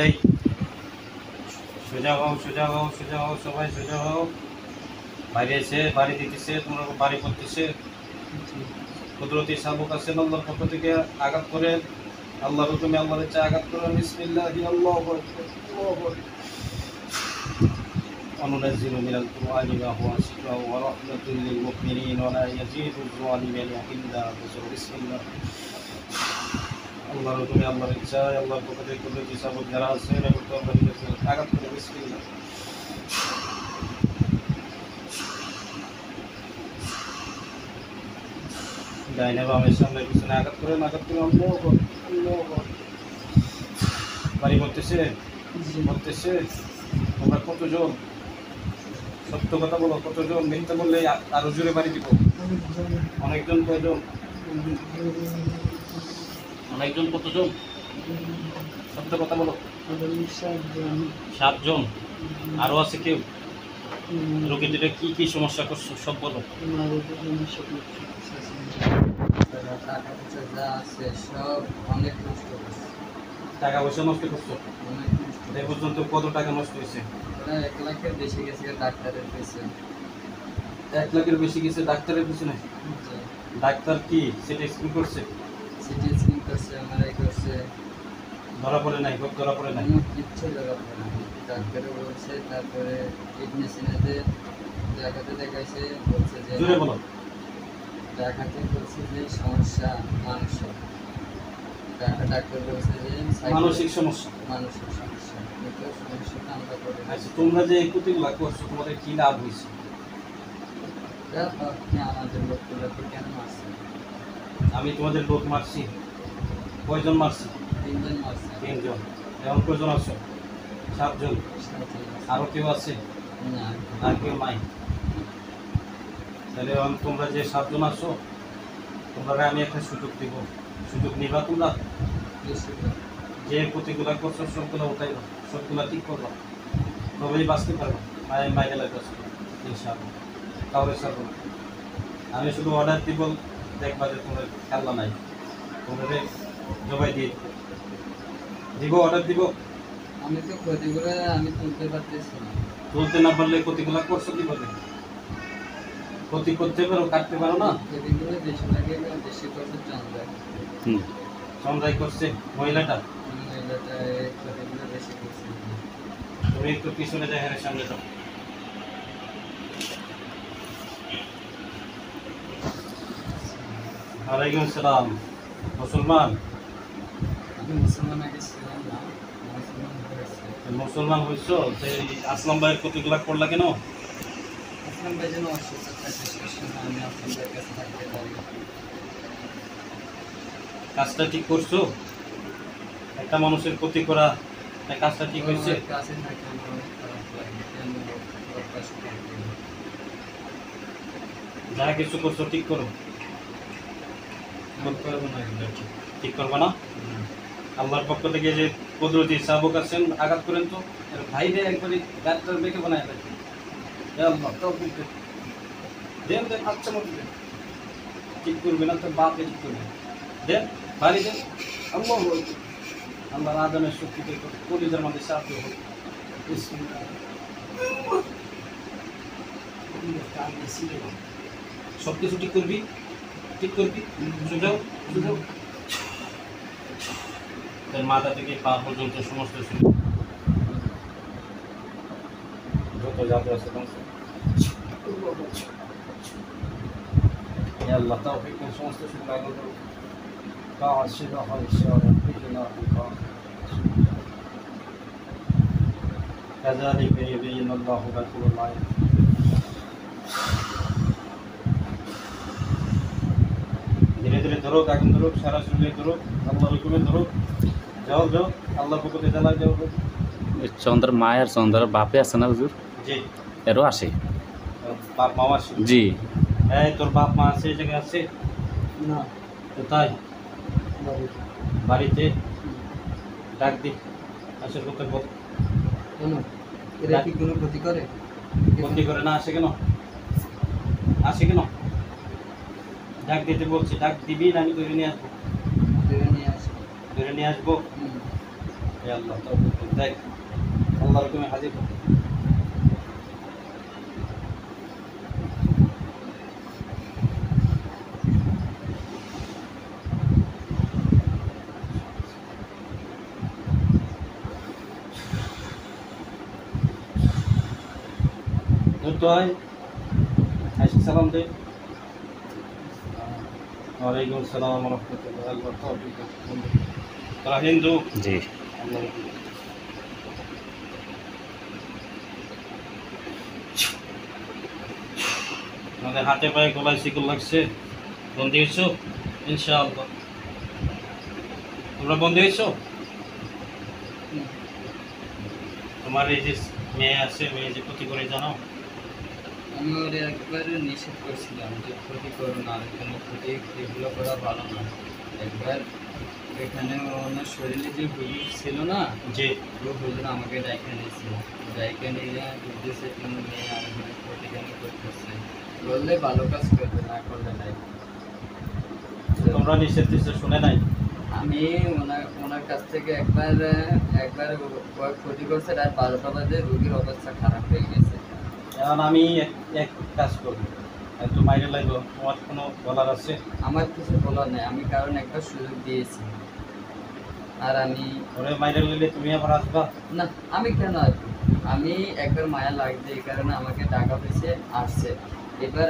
এই সোজা হও সোজা হও সোজা হও, সবাই সোজা হও। বাইরে এসে বাড়ি দিতেছে, তোমরা বাড়ি করতেছে। কুদরতি শাবক আছেন আল্লাহর পক্ষ থেকে, আঘাত করেন আল্লাহর হুকুমে, আল্লাহর ইচ্ছা আঘাত করেন। বিসমিল্লাহি আল্লাহু আকবার আল্লাহু আকবার। وننزل من القرآن ما هو شفاء ورحمة للمؤمنين ولا يزيد الظالمين إلا خسارا। بسم الله। আল্লাহর হুকুমে, আল্লাহর ইচ্ছায়, আল্লাহর পক্ষ থেকে কুদরতি শাবক যারা আছেন এবং আঘাত করে। বিসমিল্লাহ। ডাইনে বামের সামনে পিছনে আঘাত করেন, আঘাত করে। আল্লাহু আকবার আল্লাহু আকবার। বাড়ি করতেছে করতেছে। তোমরা কতজন? সত্য কথা বলো, কতজন? মিথ্যা বললে আরো জোরে বাড়ি দিব। অনেকজন? কয়জন? অনেকজন? কতজন? সত্য কথা বলো। 7 জন। আরো আছে কেউ? রোগীদের কি কি সমস্যা করছো সব বলো। টাকা পয়সা যা আছে সব অনেক নষ্ট করছে। টাকা পয়সা নষ্ট করছো? অনেক নষ্ট। এই পর্যন্ত কত টাকা নষ্ট হয়েছে? 1 লাখের বেশি গেছে ডাক্তারের পিছনে। 1 লাখের বেশি গেছে ডাক্তারের পিছনে? ডাক্তার কি সেটা স্ক্রিন করছে? সিটি স্ক্যান করছে, এমআরআই করছে, ধরা পড়ে নাই? ধরা পড়ে নাই? কিচ্ছু ধরা পড়ে না। ডাক্তারও বলছে, তারপরে টেকনিশিয়ানদের দেখাইছে, বলছে যে জোরে বলো। দেখাতে বলছে যে সমস্যা মানসিক। ডাক্তার বলছে যে মানসিক সমস্যা। মানসিক সমস্যা, কিন্তু সমস্যাটা আমরা করে আচ্ছা, তোমরা যে এই ক্ষতিগুলো করছো তোমাদের কি লাভ হয়েছে? আপনি আমাদের লোকগুলোকে কেন মারছেন? আমি তোমাদের লোক মারছি? কয়জন মারছি? 3 জন মারছে। 3 জন। এখন কয়জন আছো? 7 জন। আরো কেউ আছে? না, আর কেউ নাই? তাহলে এখন তোমরা যে 7 জন আছো, তোমরা আমি একটা সুযোগ দিব, সুযোগ নিবা তোমরা? যে ক্ষতিগুলো করছো সবগুলো উঠাইবা, সবগুলো ঠিক করবা, তবেই বাঁচতে পারবো। মাইনে লাগবে ইনশাআল্লাহ, কাউরে ছাড়বো না। আমি শুধু অর্ডার দিব, দেখবা যে তোমার খেলা নাই, তোমাদের জবাই দিয়ে দিব। অর্ডার দিব। আমি তো ক্ষতিগুলো আমি তুলতে পারতেছি না। তুলতে না পারলে ক্ষতিগুলো করছো কিভাবে? ক্ষতি করতে পারো, কাটতে পারো না? ক্ষতিগুলো বেশি লাগে, বেশি করতে চন্দ্রায়। চন্দ্রাই করছে মহিলাটা? মহিলাটা ক্ষতিগুলো বেশি করছে। তুমি একটু পিছনে যাই, হ্যাঁ সামনে যাও। ওয়ালাইকুম আসসালাম। মুসলমান? আমি মুসলমান আগে ছিলাম না, মুসলমান হয়েছে। মুসলমান হয়েছো? আসলাম ভাইয়ের ক্ষতিগুলো করলা কেন? আসলাম ভাই যেন অসুস্থতা শেষ করছে না, আমি আসলাম ভাইয়ের কাছে থাকতে পারি। কাজটা ঠিক করছো? একটা মানুষের ক্ষতি করা, কাজটা ঠিক হয়েছে? কাছে থাকে আমার অনেক খারাপ লাগে, কেন ওর পাশে থাকতে না। যা কিছু করছো ঠিক করো। করবো না এগুলো ঠিক। ঠিক করবা না? আল্লাহর পক্ষ থেকে যে কুদরতি শাবক আছেন, আঘাত করেন তো এর ভাইরে একবারই গাছটার বেঁকে বানায় রাখেন। আল্লাহ তৌফিক দেন, দেন দেন, আচ্ছা মতো দেন। ঠিক করবে না তো বাপে ঠিক করবে, দেন বাড়ি দেন। আল্লাহ আল্লাহর আদানের শক্তিতে কলিজার মধ্যে সাহায্য হোক। সব কিছু ঠিক করবি, ঠিক করবি। সুযোগ সুযোগ তার মাথা থেকে পা পর্যন্ত সমস্ত যত জাদু আছে আল্লাহ তাওফিক দেন, সমস্ত শুকর আল্লাহ কাশিদা হাইশারা বিনা বিকা كذلك يبين الله لكم الآيات। ধীরে ধীরে ধরো, এখন ধরো, সারা শরীরে ধরো, আল্লাহর হুকুমে ধরো। যাও যাও, আল্লাহর পক্ষ থেকে যাও। চন্দ্র মায়ের চন্দ্র বাপে আছে না হুজুর? জি। এরও আসে? বাপ মা আছে? জি। এই তোর বাপ মা আছে এই জায়গায় আছে না। কোথায়? বাড়িতে। ডাক দি, আসে কোথায় বল। কেন এরা কি কোনো ক্ষতি করে? ক্ষতি করে না, আসে কেন? আসে কেন? ডাক দিতে বলছি, ডাক দিবি না আমি ধরে নিয়ে আসবো? ধরে নিয়ে আসে। ধরে নিয়ে আসবো। হে আল্লাহ তৌফিক দান। দেখ আল্লাহর হুকুমে হাজির হ। তো আয় আইসি সালাম দে। ওয়ালাইকুম আসসালাম ওয়া রাহমাতুল্লাহি আল্লাহ তৌফিক দান। তোরা হিন্দু? জি। আল্লাহ আমাদের হাতে পায়ে গলায় শিকল লাগছে। বন্দি হয়েছো ইনশাআল্লাহ। তোমরা বন্দি হয়েছো? তোমার এই যে মেয়ে আছে, মেয়ে যে ক্ষতি করে জানো? আমি ওর একবার নিষেধ করছিলাম যে ক্ষতি করো না, কোনো ক্ষতি এগুলো করা ভালো না। একবার এখানে ওনার শরীরে যে হুজুর ছিল না, যে ও হুজুর আমাকে ডাইকে নিয়েছিল, ডাইকে নিয়ে বুঝতেছে কোনো মেয়ে আর ক্ষতি কেন করতেছে, বললে ভালো কাজ করবে, না করলে নাই। তোমরা নিষেধ দিচ্ছ শুনে নাই? আমি ওনার কাছ থেকে একবার ক্ষতি করছে, রাত 12টা বাজে রোগীর অবস্থা খারাপ হয়ে গেছে। এখন আমি এক কাজ করবো, একটু মাইরে লাগলো। তোমার কোনো বলার আছে? আমার কিছু বলার নেই, আমি কারণ একটা সুযোগ দিয়েছি। আর আমি ওরে মাইরে লাগলে তুমি আবার আসবা? না, আমি কেন আসবো? আমি একবার মায়া লাগছে, এই কারণে আমাকে টাকা পয়সে আসছে। এবার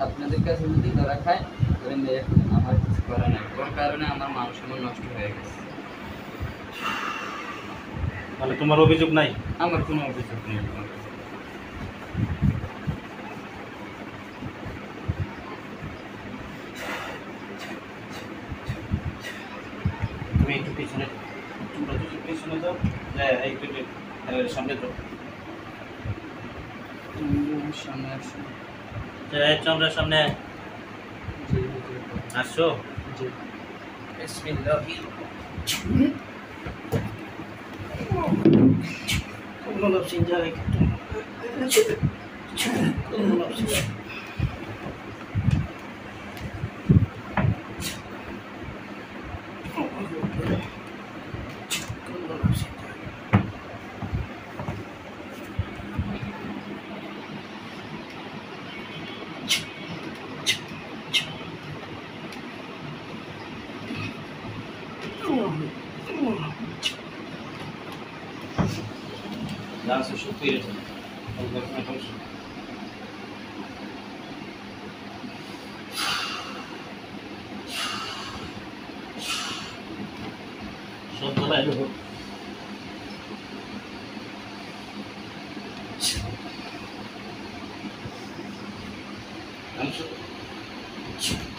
আপনাদের কাছে যদি ধরা খায় ওরে মেরে ফেলেন, আমার কিছু করার নেই। ওর কারণে আমার মান সম্মান নষ্ট হয়ে গেছে। মানে তোমার অভিযোগ নাই? আমার কোনো অভিযোগ নেই তোমার কাছে। তুমি একটু পিছনে, তোমরা দুজন পিছনে যাও। হ্যাঁ একটু সামনে যাও। তুমি আমার সামনে আসো। তোমরা সামনে জি হুজুর। আসো। জি। বিসমিল্লাহ। কোনো নফসিন জায়গায় কোনো নফসিন Ya se supone alguna cosa. Son todas las I'm